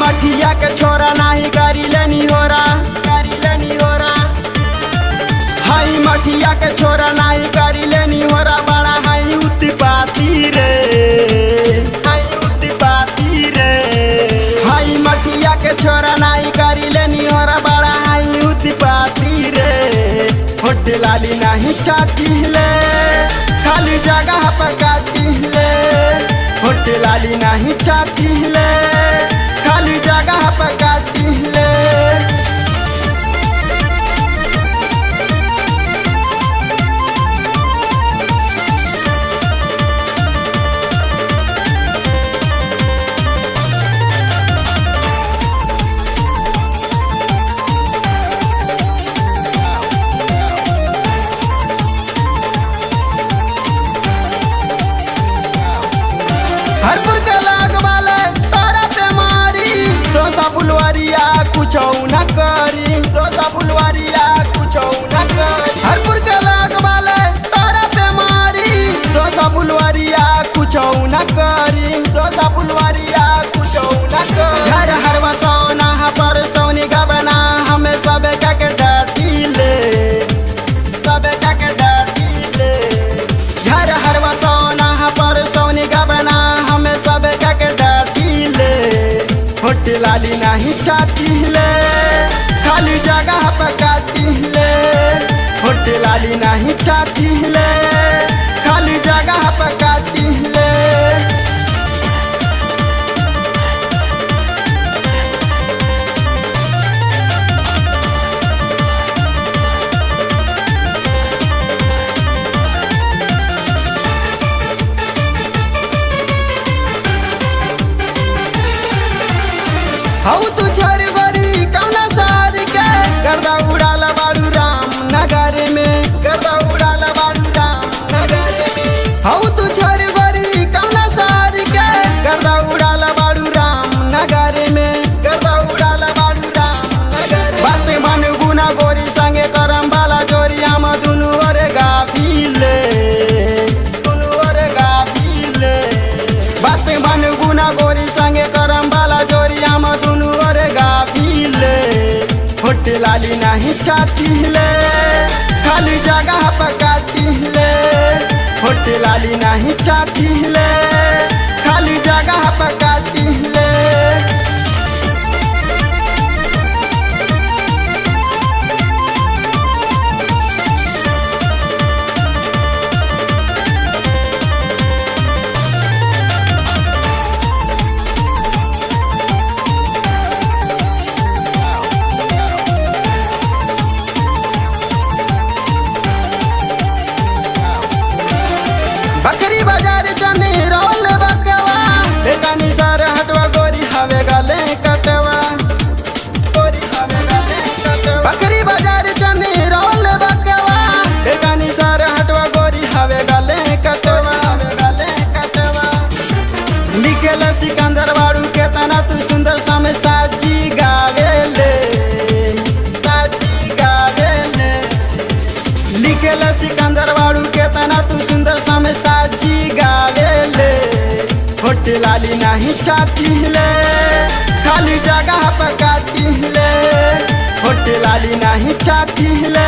मठिया के छोरा नाही करी लेनी होरा हाई मठिया के छोरा नाही करी लेनी होरा बड़ा हाई उत्पाती रे हाई मठिया के छोरा नाही करी लेनी होरा बड़ा हाई उत्पाती रे होट लाली नहीं चाटी ले खाली जगह पर काटी ले होट लाली नहीं चाटी ले खाली जगह पर काटी ले हरपुर के लाग वाले तारा पे मारी सोसा फुलवारिया कुछ न करी सोसा फुलवारिया कुछ न करी हरपुर के लाग वाले तारा पे मारी सोसा फुलवारिया कुछ न करी सोसा फुलवारिया कुछ न करी घर हरवा सोना पर सोनी गबना हमें सब के डाटी ले सब के डाटी ले घर हरवा सोना पर सोनी गबना सब के डाटी ले होट लाली नहीं चाटी ले खाली जगह पर काटी ले होट लाली नहीं चाटी ले खाली जगह पर काटी ले हऊ तू छोरी गोरी कौना सारी के गर्दा उड़ाला बारू राम नगर में गर्दा उड़ाला बारू राम नगर में हऊ तू छोरी गोरी कौना सारी के गर्दा उड़ाला बारू राम नगर में गर्दा उड़ाला बारू राम नगर बात मन गुना गोरी संगे करम वाला जोरी हम दुनु ओरे गाफिले दुनु ओरे गाफिले बात मन गुना गोरी संगे करम वाला जोरी हम होट लाली नहीं चाटी ले खाली जगह पर काटी ले होट लाली नहीं चाटी ले खाली जगह पर काटी ले बकरी बाजार चने रोल बकवा एकानी सर हटवा गोरी हवे गले कटवा गोरी हवे गले कटवा बकरी बाजार चने रोल बकवा एकानी सर हटवा गोरी हवे गले कटवा लिखेल सिकंदर बाड़ू के तना तू सुंदर समय साजी गावेले लिखेल सिकंदर बाड़ू के तना तू सुंदर समय साजी गावेले होट लाली नहीं चाटी ले खाली जगह पर काटी ले होट लाली नहीं चाटी ले